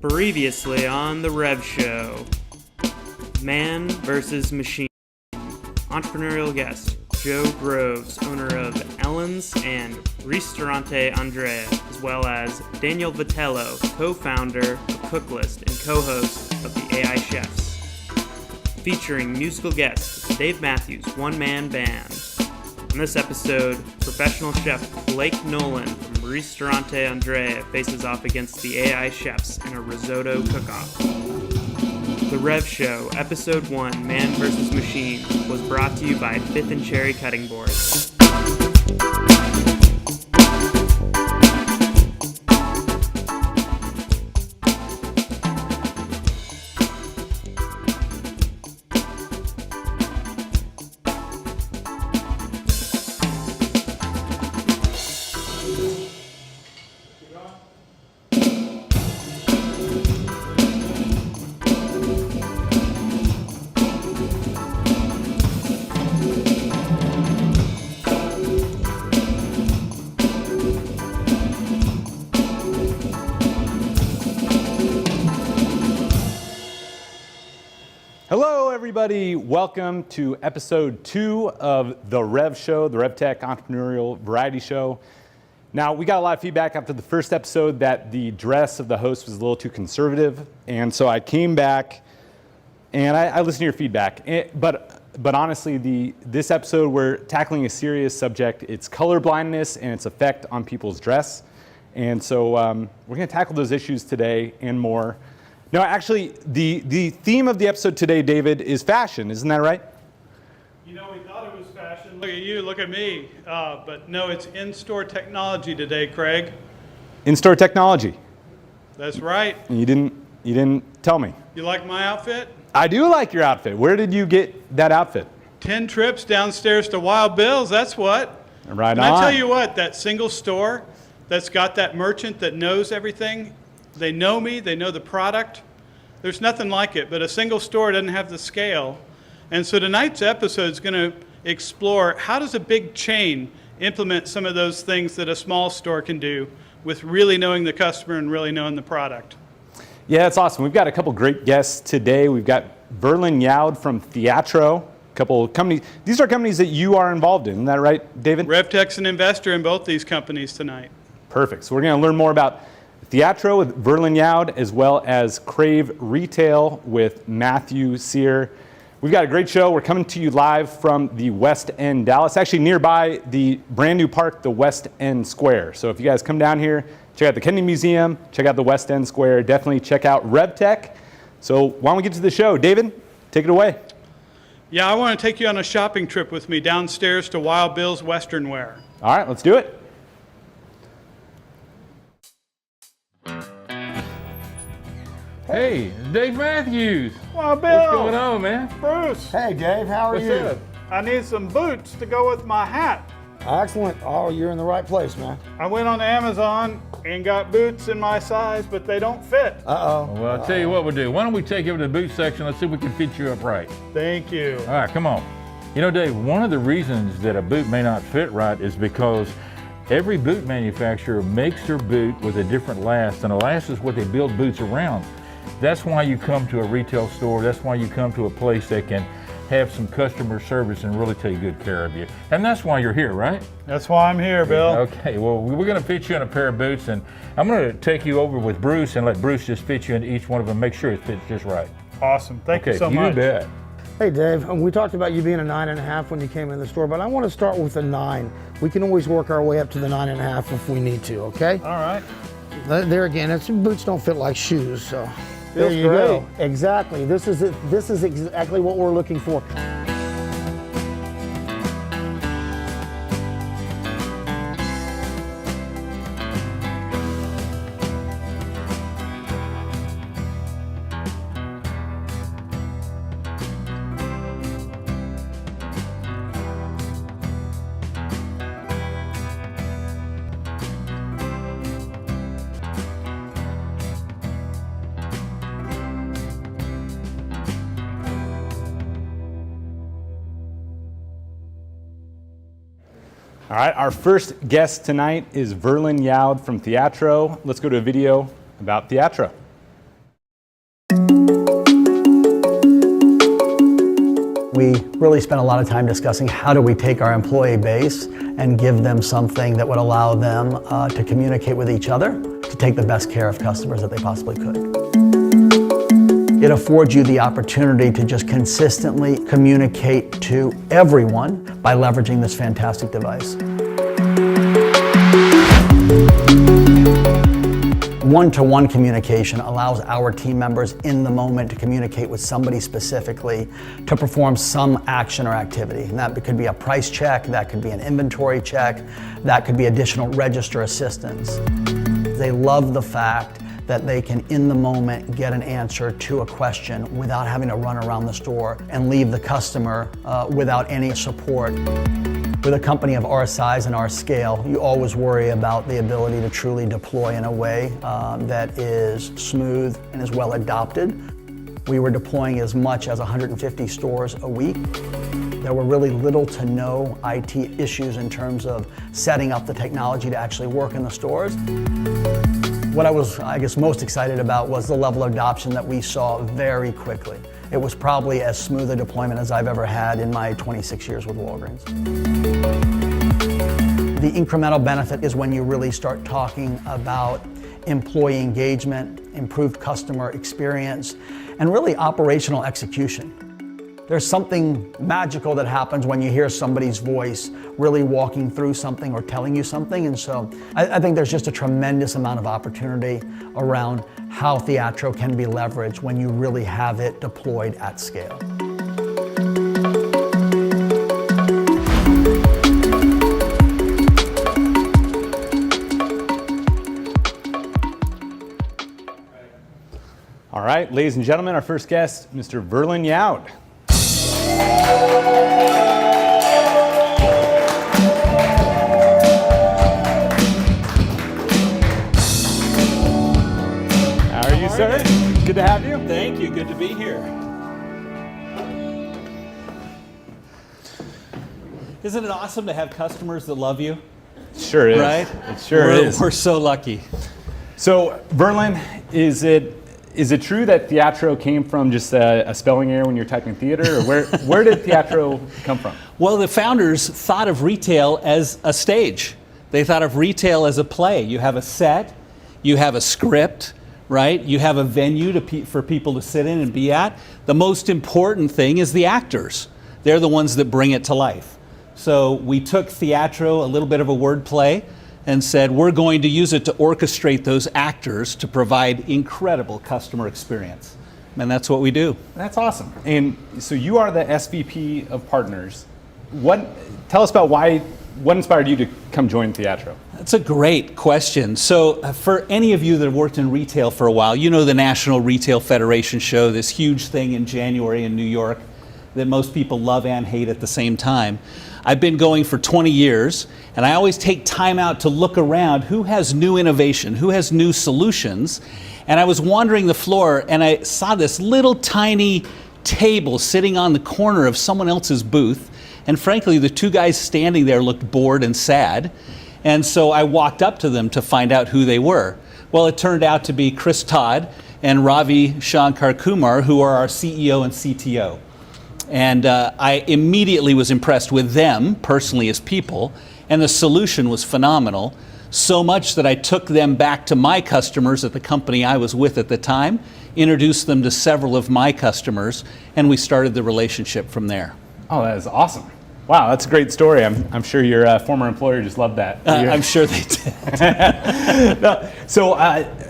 Previously on the R.E.V show, man versus machine. Entrepreneurial guest, Joe Groves, owner of Ellen's and Ristorante Andrea, as well as Daniel Vitello, co-founder of Cooklist and co-host of the AI Chefs. Featuring musical guest, Dave Matthews' one-man band. In this episode, professional chef Blake Nolan from Ristorante Andrea faces off against the AI Chefs in a risotto cook-off. The R.E.V show, episode 1, Man vs. Machine, was brought to you by Fifth and Cherry Cutting Boards. Hello everybody, welcome to episode 2 of the R.E.V show, the R.E.V Tech Entrepreneurial Variety Show. Now, we got a lot of feedback after the first episode that the dress of the host was a little too conservative, and so I came back and I listened to your feedback. But honestly, this episode, we're tackling a serious subject. It's color blindness and its effect on people's dress. And so we're gonna tackle those issues today and more. No, actually, the theme of the episode today, David, is fashion. Isn't that right? You know, we thought it was fashion. Look at you, look at me. But no, it's in-store technology today, Craig. In-store technology. That's right. And you didn't tell me. You like my outfit? I do like your outfit. Where did you get that outfit? 10 trips downstairs to Wild Bill's, that's what. Right and on. I tell you what, that single store that's got that merchant that knows everything, they know me, they know the product. There's nothing like it, but a single store doesn't have the scale. And so tonight's episode is going to explore how does a big chain implement some of those things that a small store can do with really knowing the customer and really knowing the product. Yeah, that's awesome. We've got a couple great guests today. We've got Verlin from Theatro, a couple of companies. These are companies that you are involved in, isn't that right, David? R.E.V Tech's an investor in both these companies tonight. Perfect. So we're going to learn more about Theatro with Verlin, as well as Crave Retail with Matthew Sear. We've got a great show. We're coming to you live from the West End, Dallas, actually nearby the brand new park, the West End Square. So if you guys come down here, check out the Kennedy Museum, check out the West End Square, definitely check out R.E.V Tech. So why don't we get to the show? David, take it away. Yeah, I want to take you on a shopping trip with me downstairs to Wild Bill's Western Wear. All right, let's do it. Hey, Dave Matthews. Well, Bill. What's going on, man? Bruce. Hey Dave, how are What's you? up? I need some boots to go with my hat. Excellent. Oh, you're in the right place, man. I went on Amazon and got boots in my size, but they don't fit. Uh-oh. Well, I'll tell you what we'll do. Why don't we take you over to the boot section? Let's see if we can fit you up right. Thank you. All right, come on. You know, Dave, one of the reasons that a boot may not fit right is because every boot manufacturer makes their boot with a different last, and a last is what they build boots around. That's why you come to a retail store. That's why you come to a place that can have some customer service and really take good care of you. And that's why you're here, right? That's why I'm here, Bill. Okay, well, we're going to fit you in a pair of boots, and I'm going to take you over with Bruce and let Bruce just fit you into each one of them, make sure it fits just right. Awesome. Thank you so you much. bet. Hey Dave, we talked about you being a 9.5 when you came in the store, but I want to start with a 9. We can always work our way up to the 9.5 if we need to, okay? All right. There again, boots don't fit like shoes, so there Feels you great. go. Exactly. This is it. This is exactly what we're looking for. All right, our first guest tonight is Verlin from Theatro. Let's go to a video about Theatro. We really spent a lot of time discussing how do we take our employee base and give them something that would allow them to communicate with each other, to take the best care of customers that they possibly could. It affords you the opportunity to just consistently communicate to everyone by leveraging this fantastic device. One-to-one communication allows our team members in the moment to communicate with somebody specifically to perform some action or activity. And that could be a price check, that could be an inventory check, that could be additional register assistance. They love the fact that they can, in the moment, get an answer to a question without having to run around the store and leave the customer without any support. With a company of our size and our scale, you always worry about the ability to truly deploy in a way that is smooth and is well adopted. We were deploying as much as 150 stores a week. There were really little to no IT issues in terms of setting up the technology to actually work in the stores. What I was, most excited about was the level of adoption that we saw very quickly. It was probably as smooth a deployment as I've ever had in my 26 years with Walgreens. The incremental benefit is when you really start talking about employee engagement, improved customer experience, and really operational execution. There's something magical that happens when you hear somebody's voice really walking through something or telling you something. And so I think there's just a tremendous amount of opportunity around how Theatro can be leveraged when you really have it deployed at scale. All right, ladies and gentlemen, our first guest, Mr. Verlin Yount. How are you, sir? Good to have you. Thank you. Good to be here. Isn't it awesome to have customers that love you? Sure is. Right? It sure is. We're so lucky. So, Verlin, is it true that Theatro came from just a spelling error when you're typing theater, or where did Theatro come from? Well, the founders thought of retail as a stage. They thought of retail as a play. You have a set, you have a script, right? You have a venue for people to sit in and be at. The most important thing is the actors. They're the ones that bring it to life. So we took Theatro, a little bit of a word play, and said we're going to use it to orchestrate those actors to provide incredible customer experience. And that's what we do. That's awesome. And so you are the SVP of Partners. Tell us about what inspired you to come join Theatro? That's a great question. So for any of you that have worked in retail for a while, you know the National Retail Federation show, this huge thing in January in New York that most people love and hate at the same time. I've been going for 20 years, and I always take time out to look around who has new innovation, who has new solutions. And I was wandering the floor and I saw this little tiny table sitting on the corner of someone else's booth. And frankly, the two guys standing there looked bored and sad. And so I walked up to them to find out who they were. Well, it turned out to be Chris Todd and Ravi Shankar Kumar, who are our CEO and CTO. And I immediately was impressed with them personally as people, and the solution was phenomenal, so much that I took them back to my customers at the company I was with at the time, introduced them to several of my customers, and we started the relationship from there. Oh, that is awesome. Wow, that's a great story. I'm sure your former employer just loved that. I'm sure they did. No, so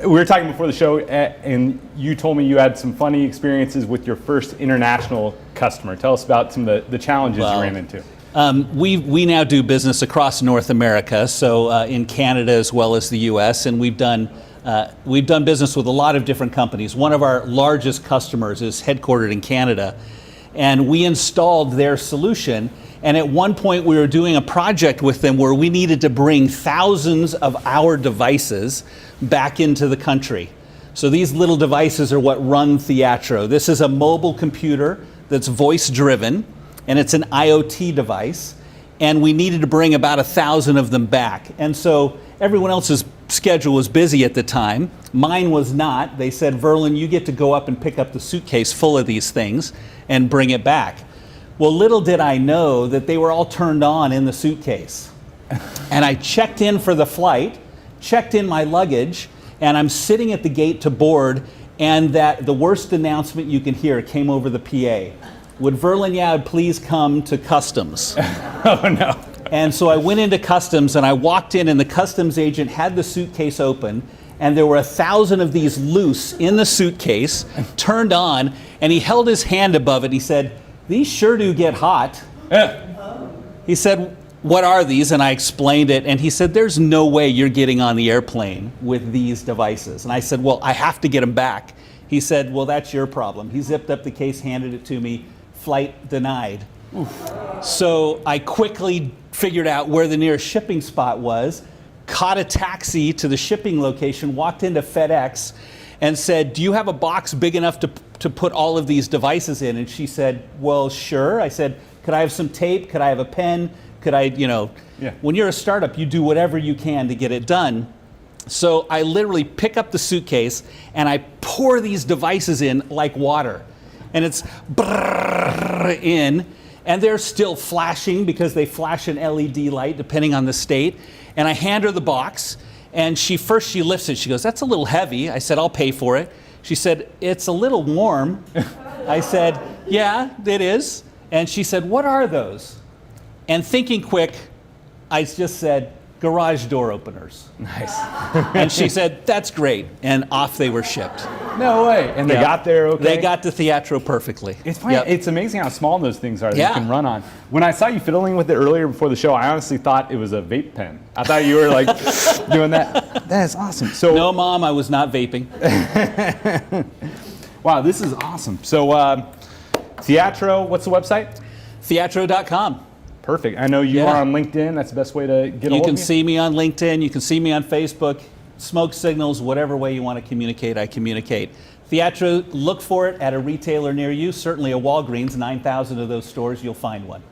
we were talking before the show, and you told me you had some funny experiences with your first international customer. Tell us about some of the challenges you ran into. We now do business across North America, so in Canada as well as the U.S., and we've done business with a lot of different companies. One of our largest customers is headquartered in Canada, and we installed their solution. And at one point we were doing a project with them where we needed to bring thousands of our devices back into the country. So these little devices are what run Theatro. This is a mobile computer that's voice driven, and it's an IoT device. And we needed to bring about 1,000 of them back. And so everyone else's schedule was busy at the time. Mine was not. They said, Verlin, you get to go up and pick up the suitcase full of these things and bring it back. Well, little did I know that they were all turned on in the suitcase. And I checked in for the flight, checked in my luggage, and I'm sitting at the gate to board, and that the worst announcement you can hear came over the PA. Would Verlin Yaud please come to customs? Oh no. And so I went into customs, and I walked in, and the customs agent had the suitcase open, and there were 1,000 of these loose in the suitcase, turned on, and he held his hand above it. He said, "These sure do get hot." He said, "What are these?" And I explained it, and he said, "There's no way you're getting on the airplane with these devices." And I said, "Well, I have to get them back." He said, "Well, that's your problem." He zipped up the case, handed it to me, flight denied. So I quickly figured out where the nearest shipping spot was, caught a taxi to the shipping location, walked into FedEx, and said, "Do you have a box big enough to put all of these devices in?" And she said, "Well, sure." I said, "Could I have some tape? Could I have a pen? Could I, When you're a startup, you do whatever you can to get it done." So I literally pick up the suitcase and I pour these devices in like water. And it's in, and they're still flashing because they flash an LED light depending on the state. And I hand her the box, and she lifts it. She goes, "That's a little heavy." I said, "I'll pay for it." She said, "It's a little warm." I said, "Yeah, it is." And she said, "What are those?" And thinking quick, I just said, "Garage door openers." Nice. And she said, "That's great." And off they were shipped. No way. And they Yeah. got there okay? They got to Theatro perfectly. It's funny. Yep. It's amazing how small those things are that Yeah. you can run on. When I saw you fiddling with it earlier before the show, I honestly thought it was a vape pen. I thought you were like doing that. That is awesome. So No, Mom, I was not vaping. wow, this is awesome. So Theatro, what's the website? Theatro.com. Perfect. I know you Yeah. are on LinkedIn. That's the best way to get a You hold can of you. see me on LinkedIn. You can see me on Facebook. Smoke signals, whatever way you want to communicate, I communicate. Theatro, look for it at a retailer near you. Certainly a Walgreens, 9,000 of those stores, you'll find one.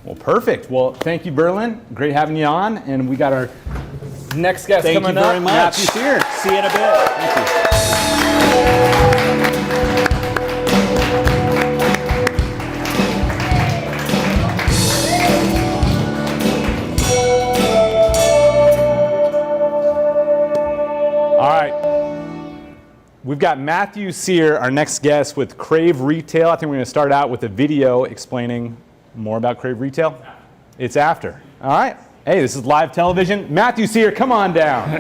Well, perfect. Well, thank you, Verlin. Great having you on. And we got our next guest Thank you coming very up, much. Matthew Sear. See you in a bit. Thank you. All right. We've got Matthew Sear, our next guest with Crave Retail. I think we're going to start out with a video explaining more about Crave Retail. It's after. All right. Hey, this is live television. Matthew Sear, come on down.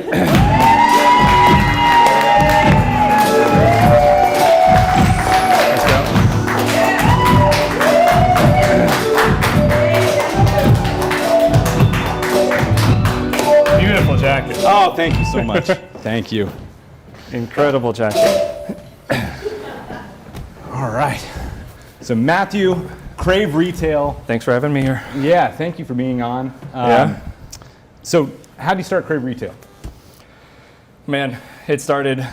Beautiful jacket. Oh, thank you so much. Thank you. Incredible jacket. All right. So Matthew, Crave Retail. Thanks for having me here. Yeah, thank you for being on. Yeah. So how did you start Crave Retail? Man, it started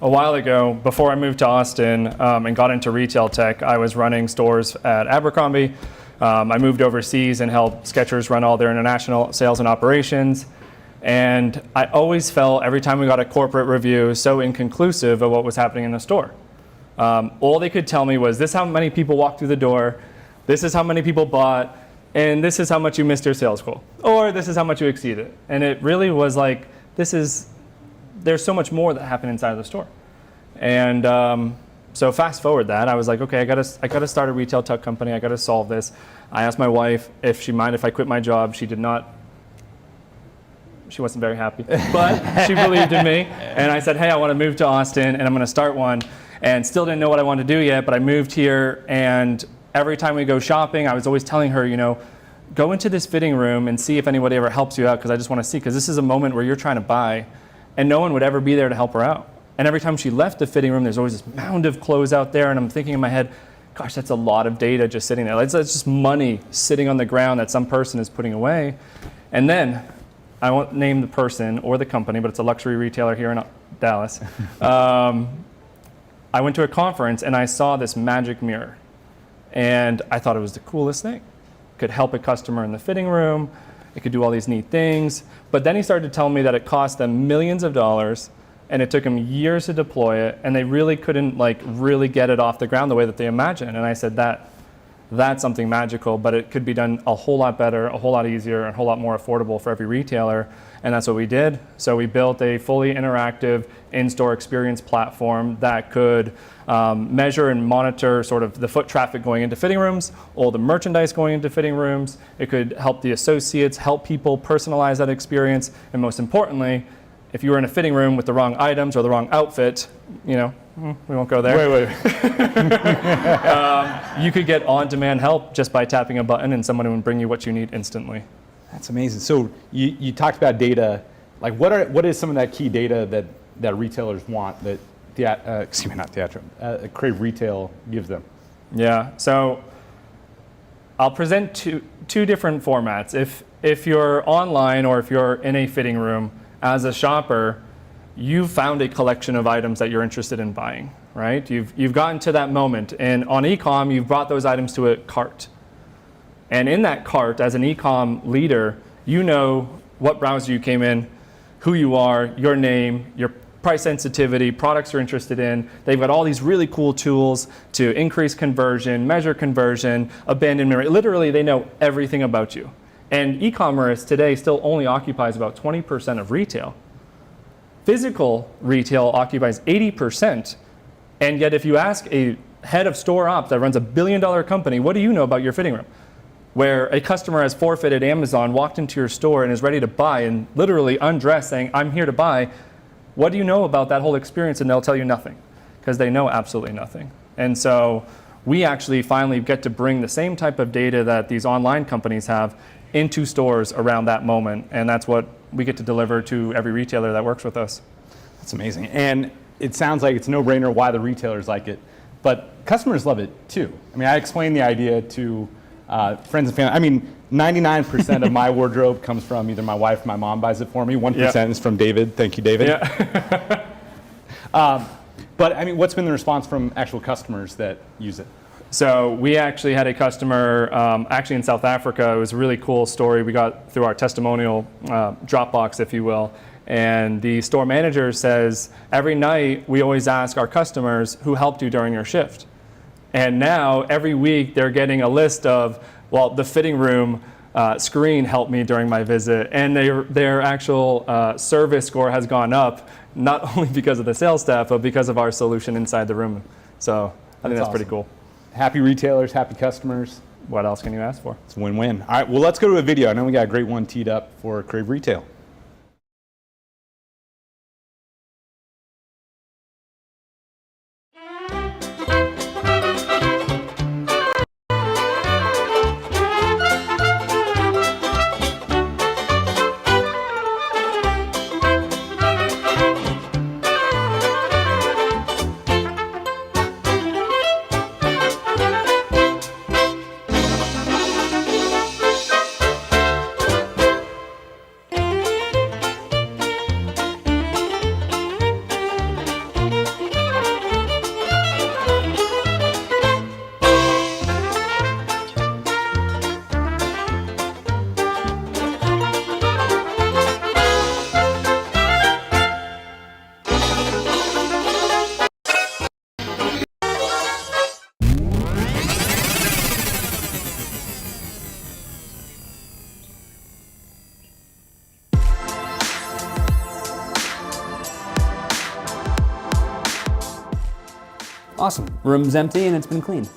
a while ago. Before I moved to Austin and got into retail tech, I was running stores at Abercrombie. I moved overseas and helped Skechers run all their international sales and operations. And I always felt, every time we got a corporate review, so inconclusive of what was happening in the store. All they could tell me was, this is how many people walked through the door, this is how many people bought, and this is how much you missed your sales goal, or this is how much you exceeded. And it really was like, there's so much more that happened inside of the store. And so fast forward that, I was like, okay, I gotta start a retail tech company, I gotta solve this. I asked my wife if she minded if I quit my job. She did not. She wasn't very happy, but she believed in me. And I said, hey, I want to move to Austin and I'm going to start one. And still didn't know what I wanted to do yet, but I moved here. And every time we go shopping, I was always telling her, go into this fitting room and see if anybody ever helps you out, because I just want to see, because this is a moment where you're trying to buy and no one would ever be there to help her out. And every time she left the fitting room, there's always this mound of clothes out there. And I'm thinking in my head, gosh, that's a lot of data just sitting there. It's just money sitting on the ground that some person is putting away. And then, I won't name the person or the company, but it's a luxury retailer here in Dallas. I went to a conference and I saw this magic mirror. And I thought it was the coolest thing. Could help a customer in the fitting room. It could do all these neat things. But then he started to tell me that it cost them millions of dollars and it took them years to deploy it, and they really couldn't really get it off the ground the way that they imagined. And I said, That's something magical, but it could be done a whole lot better, a whole lot easier, and a whole lot more affordable for every retailer. And that's what we did. So we built a fully interactive in-store experience platform that could measure and monitor sort of the foot traffic going into fitting rooms, all the merchandise going into fitting rooms. It could help the associates, help people personalize that experience. And most importantly, if you were in a fitting room with the wrong items or the wrong outfit, we won't go there. Wait. You could get on-demand help just by tapping a button, and someone would bring you what you need instantly. That's amazing. So you talked about data. Like, what is some of that key data that retailers want that Crave Retail gives them? Yeah. So I'll present two different formats. If you're online or if you're in a fitting room as a shopper, you've found a collection of items that you're interested in buying, right? You've gotten to that moment, and on e-com, you've brought those items to a cart. And in that cart, as an e-com leader, you know what browser you came in, who you are, your name, your price sensitivity, products you're interested in. They've got all these really cool tools to increase conversion, measure conversion, abandonment rate. Literally, they know everything about you. And e-commerce today still only occupies about 20% of retail. Physical retail occupies 80%. And yet if you ask a head of store ops that runs a billion-dollar company, what do you know about your fitting room? Where a customer has forfeited Amazon, walked into your store and is ready to buy and literally undressed saying, I'm here to buy. What do you know about that whole experience? And they'll tell you nothing, because they know absolutely nothing. And so we actually finally get to bring the same type of data that these online companies have into stores around that moment. And that's what we get to deliver to every retailer that works with us. That's amazing. And it sounds like it's a no-brainer why the retailers like it, but customers love it too. I mean, I explained the idea to friends and family. I mean, 99% of my wardrobe comes from either my wife or my mom buys it for me. 1% is from David. Thank you, David. Yeah. But I mean, what's been the response from actual customers that use it? So we actually had a customer actually in South Africa. It was a really cool story we got through our testimonial Dropbox, if you will. And the store manager says, every night we always ask our customers who helped you during your shift. And now every week they're getting a list of, well, the fitting room screen helped me during my visit. And their actual service score has gone up, not only because of the sales staff, but because of our solution inside the room. So I think that's pretty cool. Happy retailers, happy customers. What else can you ask for? It's a win-win. All right, well, let's go to a video. I know we got a great one teed up for Crave Retail. Awesome. Room's empty and it's been cleaned.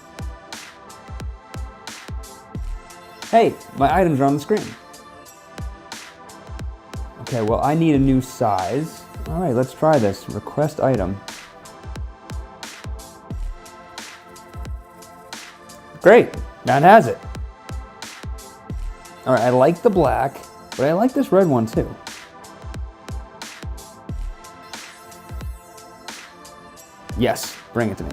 Hey, my items are on the screen. Okay, well, I need a new size. All right, let's try this. Request item. Great, that has it. All right, I like the black, but I like this red one too. Yes, bring it to me.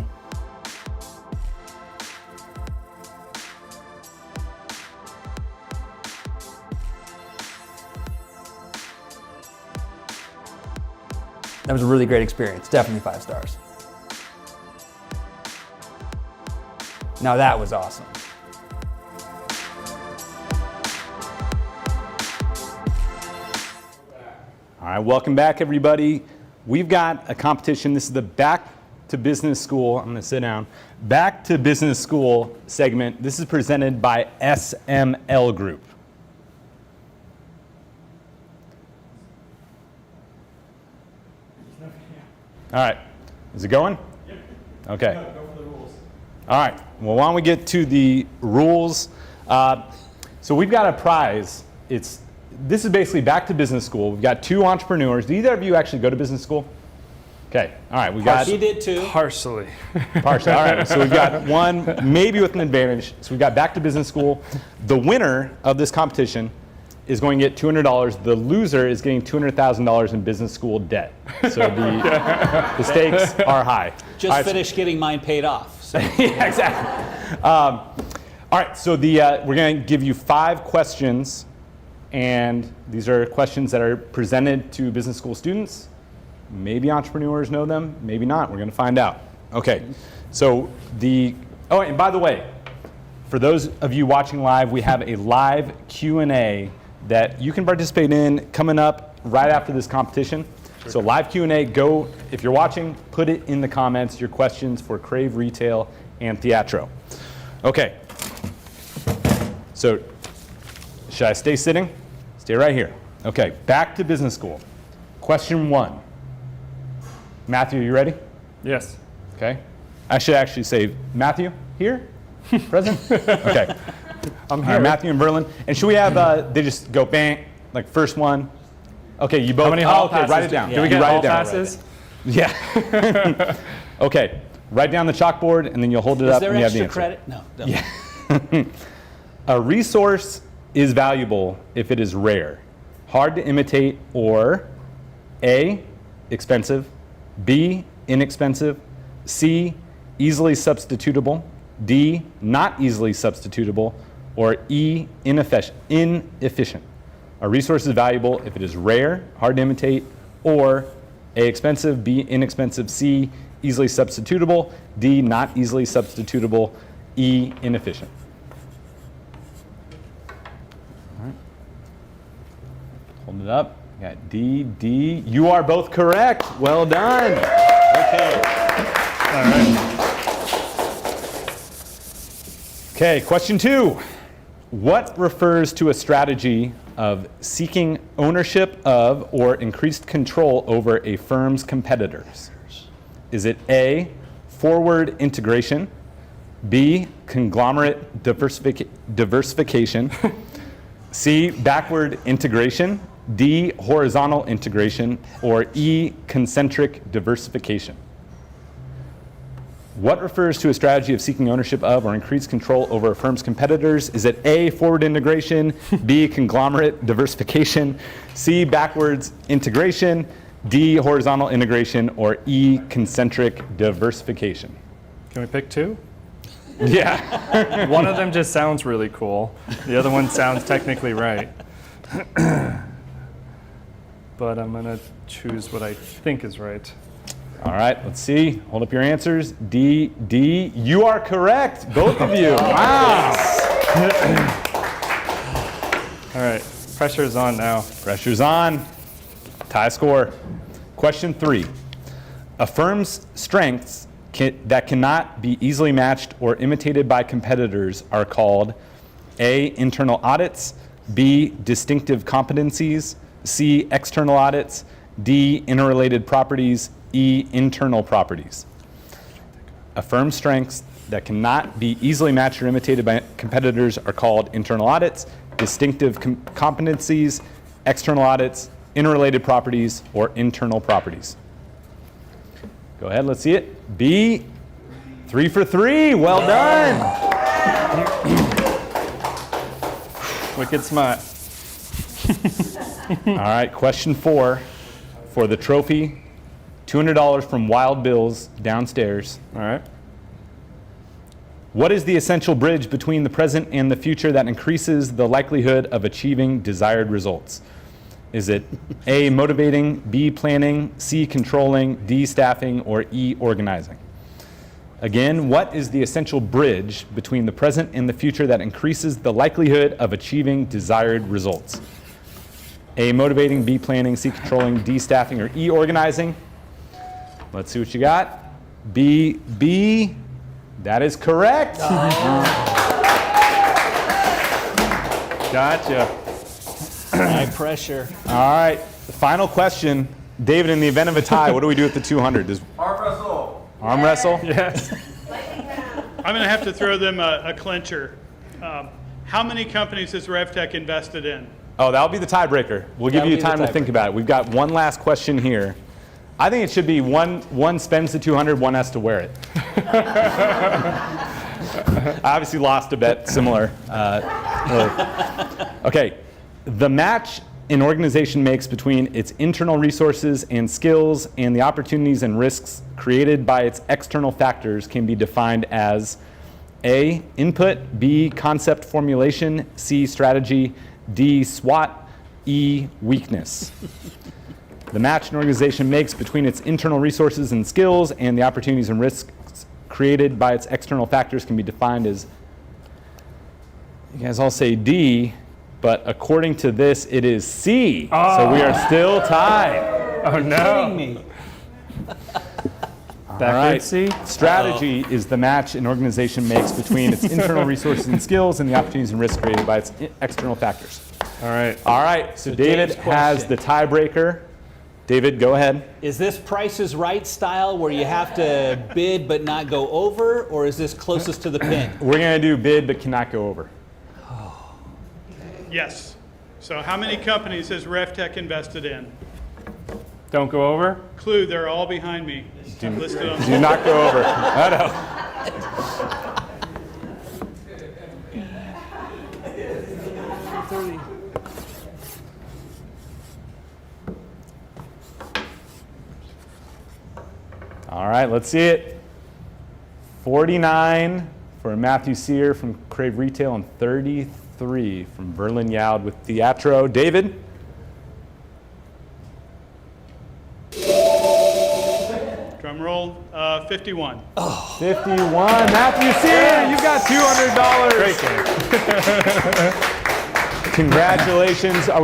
That was a really great experience, definitely 5 stars. Now that was awesome. All right, welcome back, everybody. We've got a competition. This is the back to Business School. I'm going to sit down. Back to Business School segment. This is presented by SML Group. All right. Is it going? Yep. Okay. Go for the rules. All right. Well, why don't we get to the rules? So we've got a prize. This is basically Back to Business School. We've got 2 entrepreneurs. Do either of you actually go to business school? Okay. All right. We got. He did too. Partially. Partially. All right. So we've got one, maybe with an advantage. So we've got Back to Business School. The winner of this competition is going to get $200. The loser is getting $200,000 in business school debt. So the stakes are high. Just finished getting mine paid off. So. Yeah, exactly. All right. So we're going to give you 5 questions, and these are questions that are presented to business school students. Maybe entrepreneurs know them, maybe not. We're going to find out. Okay. So oh, and by the way, for those of you watching live, we have a live Q&A that you can participate in coming up right after this competition. Sure. So live Q&A, go, if you're watching, put it in the comments, your questions for Crave Retail and Theatro. Okay. So should I stay sitting? Stay right here. Okay, back to business school. Question 1. Matthew, you ready? Yes. Okay. I should actually say, Matthew, here? Present? Okay. I'm here. All right, Matthew and Verlin. And should we have, they just go bang, like first one? Okay, you both. How many hall okay, passes write it down. Do we get write hall it down. passes? Yeah. Okay, write down the chalkboard and then you'll hold it up and you have the Is there answer. extra credit? No. Yeah. A resource is valuable if it is rare, hard to imitate, or A, expensive, B, inexpensive, C, easily substitutable, D, not easily substitutable, or E, inefficient. A resource is valuable if it is rare, hard to imitate, or A, expensive, B, inexpensive, C, easily substitutable, D, not easily substitutable, E, inefficient. All right. Hold it up. We got D, D. You are both correct. Well done. Okay. All right. Okay, question 2. What refers to a strategy of seeking ownership of or increased control over a firm's competitors? Is it A, forward integration, B, conglomerate diversification, C, backward integration, D, horizontal integration, or E, concentric diversification? What refers to a strategy of seeking ownership of or increased control over a firm's competitors? Is it A, forward integration, B, conglomerate diversification, C, backwards integration, D, horizontal integration, or E, concentric diversification? Can we pick 2? Yeah. One of them just sounds really cool. The other one sounds technically right. But I'm going to choose what I think is right. All right, let's see. Hold up your answers. D, D. You are correct, both of you. Wow. All right, pressure's on now. Pressure's on. Tie score. Question 3. A firm's strengths that cannot be easily matched or imitated by competitors are called A, internal audits, B, distinctive competencies, C, external audits, D, interrelated properties, E, internal properties. A firm's strengths that cannot be easily matched or imitated by competitors are called internal audits, distinctive competencies, external audits, interrelated properties, or internal properties. Go ahead, let's see it. B, 3 for 3. Well done. Wicked smart. All right, question 4 for the trophy. $200 from Wild Bill's downstairs. All right. What is the essential bridge between the present and the future that increases the likelihood of achieving desired results? Is it A, motivating, B, planning, C, controlling, D, staffing, or E, organizing? Again, what is the essential bridge between the present and the future that increases the likelihood of achieving desired results? A, motivating, B, planning, C, controlling, D, staffing, or E, organizing? Let's see what you got. B. That is correct. Gotcha. High pressure. All right, the final question. David, in the event of a tie, what do we do with the 200? Does Arm wrestle. arm wrestle? Yes. I'm going to have to throw them a clincher. How many companies has RevTech invested in? Oh, that'll be the tiebreaker. We'll give That'll you be the time to think tiebreaker. about it. We've got one last question here. I think it should be one spends the 200, one has to wear it. I obviously lost a bet similar. Okay, the match an organization makes between its internal resources and skills and the opportunities and risks created by its external factors can be defined as A, input, B, concept formulation, C, strategy, D, SWOT, E, weakness. The match an organization makes between its internal resources and skills and the opportunities and risks created by its external factors can be defined as, you guys all say D, but according to this, it is C. So we are still tied. Oh no. Kidding me. Backwards C? Strategy is the match an organization makes between its internal resources and skills and the opportunities and risks created by its external factors. All right. All right, so David Dave's has question. the tiebreaker. David, go ahead. Is this Price is Right style where you have to bid but not go over, or is this closest to the pin? We're going to do bid but cannot go over. Yes. So how many companies has RevTech invested in? Don't go over. Clue, they're all behind me. Listed on Do not go over. I know. All right, let's see it. 49 for Matthew Sear from Crave Retail and 33 from Verlin Yaud with Theatro. David? drum roll, 51. 51. Matthew Sear, you got $200. Congratulations. Are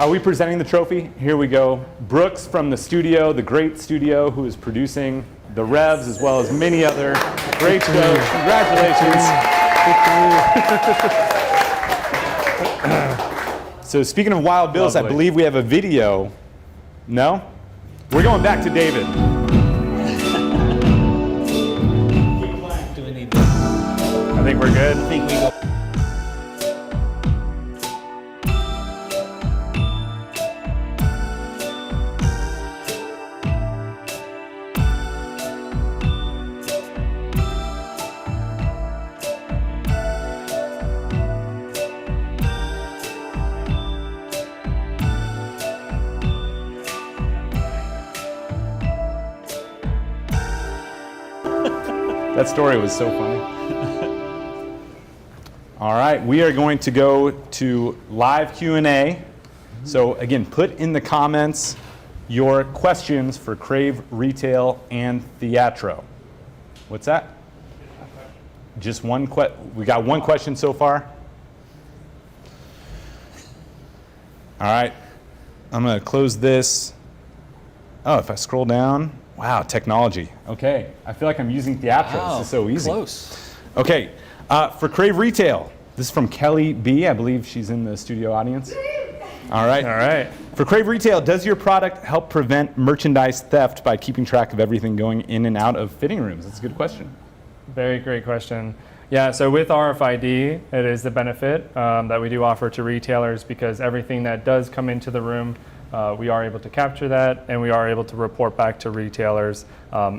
we presenting the trophy? Here we go. Brooks from the studio, the great studio, who is producing the Revs as well as many other great shows. Congratulations. So speaking of Wild Bills, Lovely. I believe we have a video. No? We're going back to David. Do we need this? I think we're good. I think we go. That story was so funny. All right, we are going to go to live Q&A. So again, put in the comments your questions for Crave Retail and Theatro. What's that? Just one we got one question so far. All right, I'm going to close this. Oh, if I scroll down. Wow, technology. Okay, I feel like I'm using Theatro. Wow, This is so easy. Close. Okay, for Crave Retail, this is from Kelly B. I believe she's in the studio audience. All right. All right. For Crave Retail, does your product help prevent merchandise theft by keeping track of everything going in and out of fitting rooms? That's a good question. Very great question. Yeah, so with RFID, it is the benefit that we do offer to retailers because everything that does come into the room, we are able to capture that and we are able to report back to retailers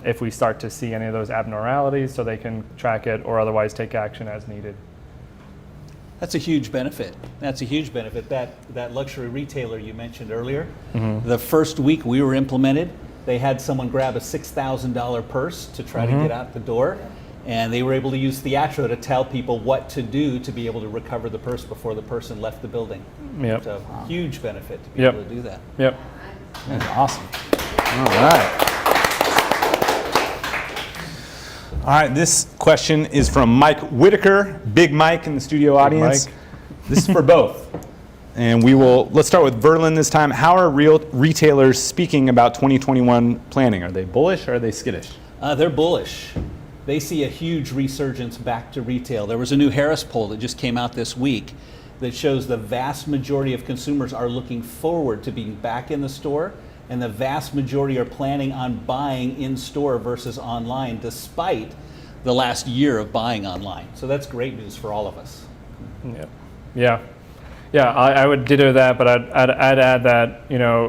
if we start to see any of those abnormalities so they can track it or otherwise take action as needed. That's a huge benefit. That's a huge benefit. That luxury retailer you mentioned earlier, the first week we were implemented, they had someone grab a $6,000 purse to try to get out the door, and they were able to use Theatro to tell people what to do to be able to recover the purse before the person left the building. Yep. So huge benefit to be Yep. able to do that. Yep. That's awesome. All right. All right, this question is from Mike Whitaker, Big Mike in the studio audience. Mike. This is for both. And let's start with Verlin this time. How are retailers speaking about 2021 planning? Are they bullish or are they skittish? They're bullish. They see a huge resurgence back to retail. There was a new Harris poll that just came out this week that shows the vast majority of consumers are looking forward to being back in the store, and the vast majority are planning on buying in store versus online, despite the last year of buying online. So that's great news for all of us. Yeah, I would ditto that, but I'd add that,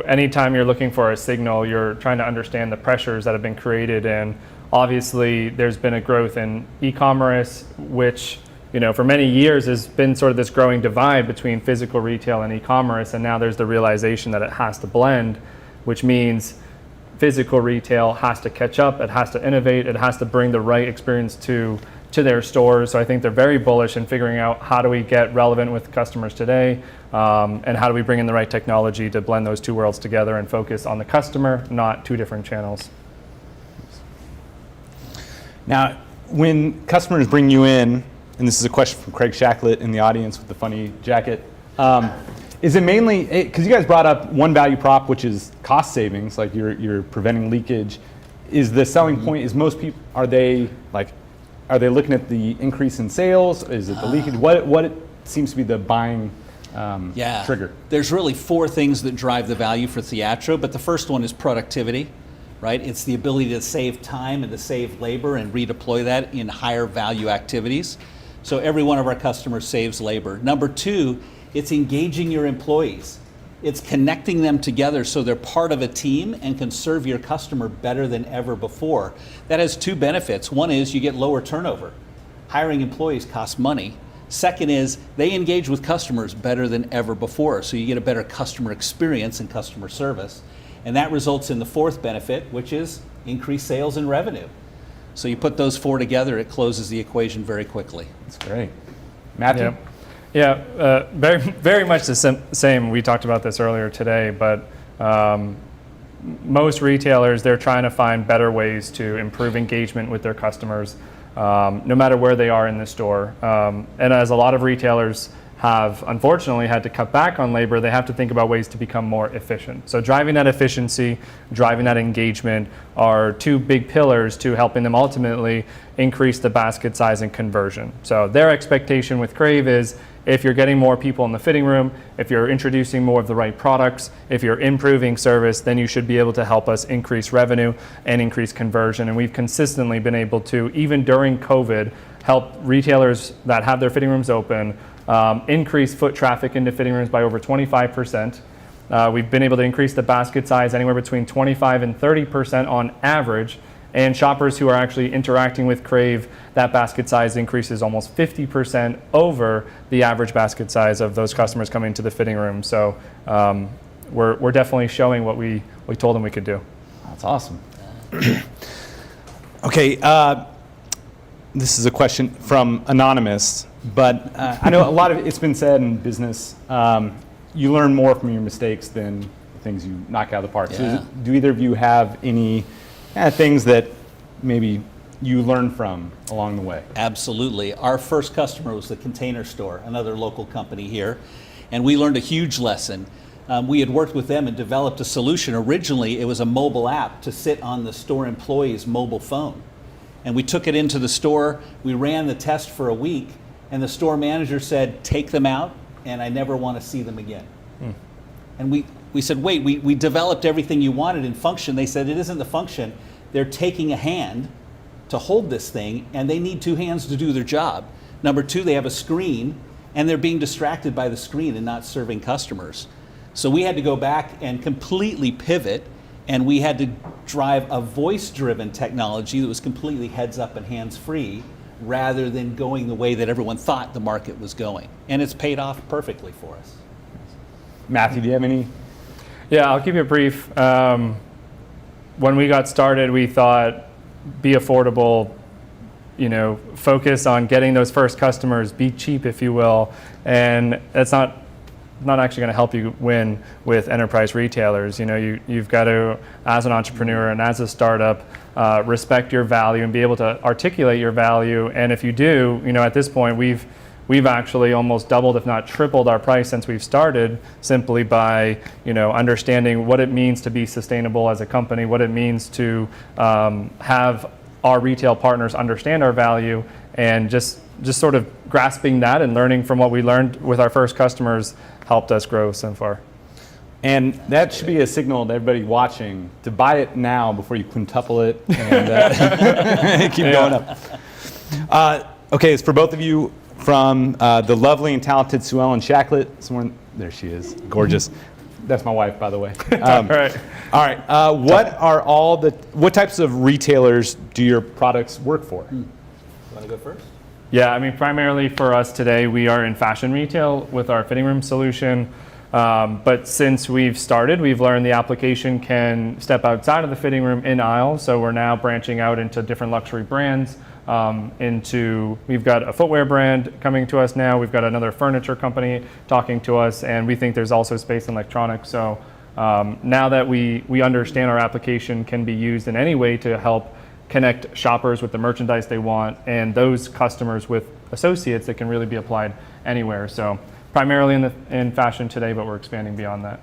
anytime you're looking for a signal, you're trying to understand the pressures that have been created. And obviously there's been a growth in e-commerce, which, for many years has been sort of this growing divide between physical retail and e-commerce. And now there's the realization that it has to blend, which means physical retail has to catch up, it has to innovate, it has to bring the right experience to their stores. So I think they're very bullish in figuring out how do we get relevant with customers today, and how do we bring in the right technology to blend those two worlds together and focus on the customer, not two different channels. Now, when customers bring you in, and this is a question from Craig Shacklet in the audience with the funny jacket, is it mainly, because you guys brought up one value prop, which is cost savings, like you're preventing leakage. Is the selling point, is most people, are they looking at the increase in sales? Is it the leakage? What seems to be the buying trigger? There's really four things that drive the value for Theatro, but the first one is productivity, right? It's the ability to save time and to save labor and redeploy that in higher value activities. So every one of our customers saves labor. Number two, it's engaging your employees. It's connecting them together so they're part of a team and can serve your customer better than ever before. That has two benefits. One is you get lower turnover. Hiring employees costs money. Second is they engage with customers better than ever before, so you get a better customer experience and customer service. And that results in the fourth benefit, which is increased sales and revenue. So you put those four together, it closes the equation very quickly. That's great. Matthew? Yeah, very much the same. We talked about this earlier today, but most retailers, they're trying to find better ways to improve engagement with their customers, no matter where they are in the store. And as a lot of retailers have unfortunately had to cut back on labor, they have to think about ways to become more efficient. So driving that efficiency, driving that engagement are two big pillars to helping them ultimately increase the basket size and conversion. So their expectation with Crave is if you're getting more people in the fitting room, if you're introducing more of the right products, if you're improving service, then you should be able to help us increase revenue and increase conversion. And we've consistently been able to, even during COVID, help retailers that have their fitting rooms open increase foot traffic into fitting rooms by over 25%. We've been able to increase the basket size anywhere between 25 and 30% on average. And shoppers who are actually interacting with Crave, that basket size increases almost 50% over the average basket size of those customers coming to the fitting room. So we're definitely showing what we told them we could do. That's awesome. Okay, this is a question from Anonymous, but I know a lot of it's been said in business, you learn more from your mistakes than the things you knock out of the park. Yeah. So do either of you have any things that maybe you learned from along the way? Absolutely. Our first customer was the Container Store, another local company here, and we learned a huge lesson. We had worked with them and developed a solution. Originally, it was a mobile app to sit on the store employee's mobile phone. And we took it into the store, we ran the test for a week, and the store manager said, take them out, and I never want to see them again. And we said, wait, we developed everything you wanted in function. They said, it isn't the function. They're taking a hand to hold this thing, and they need two hands to do their job. Number two, they have a screen, and they're being distracted by the screen and not serving customers. So we had to go back and completely pivot, and we had to drive a voice-driven technology that was completely heads-up and hands-free, rather than going the way that everyone thought the market was going. And it's paid off perfectly for us. Matthew, do you have any? Yeah, I'll keep it brief. When we got started, we thought be affordable, focus on getting those first customers, be cheap, if you will. And that's not actually going to help you win with enterprise retailers. You've got to, as an entrepreneur and as a startup, respect your value and be able to articulate your value. And if you do, at this point, we've we've actually almost doubled, if not tripled, our price since we've started, simply by understanding what it means to be sustainable as a company, what it means to have our retail partners understand our value, and just sort of grasping that and learning from what we learned with our first customers helped us grow so far. And that should be a signal to everybody watching to buy it now before you quintuple it and keep going up. Okay, it's for both of you from the lovely and talented Sue Ellen Shacklet. There she is, gorgeous. That's my wife, by the way. All right. What types of retailers do your products work for? You want to go first? Yeah, I mean, primarily for us today, we are in fashion retail with our fitting room solution. But since we've started, we've learned the application can step outside of the fitting room in aisle. So we're now branching out into different luxury brands. We've got a footwear brand coming to us now. We've got another furniture company talking to us, and we think there's also space in electronics. So now that we understand our application can be used in any way to help connect shoppers with the merchandise they want, and those customers with associates that can really be applied anywhere. So primarily in fashion today, but we're expanding beyond that.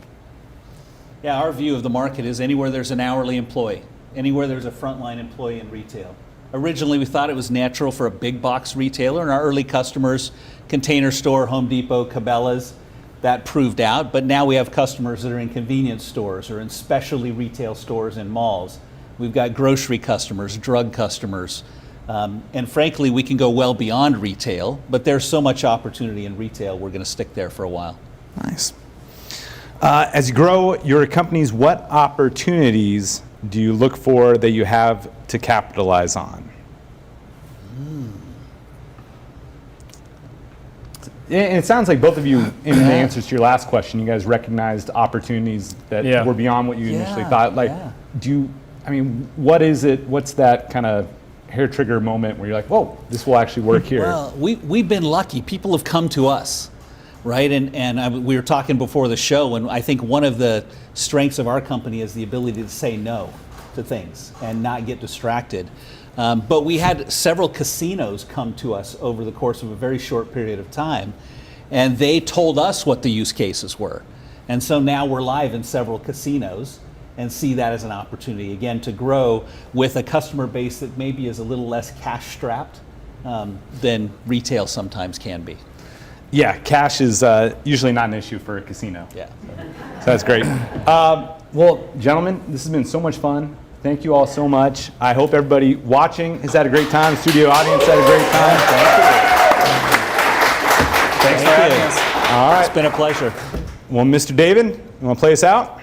Yeah, our view of the market is anywhere there's an hourly employee, anywhere there's a frontline employee in retail. Originally, we thought it was natural for a big box retailer, and our early customers, Container Store, Home Depot, Cabela's, that proved out. But now we have customers that are in convenience stores or in specialty retail stores in malls. We've got grocery customers, drug customers, and frankly, we can go well beyond retail, but there's so much opportunity in retail, we're going to stick there for a while. Nice. As you grow your companies, what opportunities do you look for that you have to capitalize on? And it sounds like both of you, in the answers to your last question, you guys recognized opportunities that were beyond what you initially thought. What is it? What's that kind of hair trigger moment where you're like, whoa, this will actually work here? Well, we've been lucky. People have come to us, right? And we were talking before the show, and I think one of the strengths of our company is the ability to say no to things and not get distracted. But we had several casinos come to us over the course of a very short period of time, and they told us what the use cases were. And so now we're live in several casinos and see that as an opportunity, again, to grow with a customer base that maybe is a little less cash strapped than retail sometimes can be. Yeah, cash is usually not an issue for a casino. Yeah. So that's great. Well, gentlemen, this has been so much fun. Thank you all so much. I hope everybody watching has had a great time. The studio audience had a great time. Thanks for having us. All right. It's been a pleasure. Well, Mr. David, you want to play us out?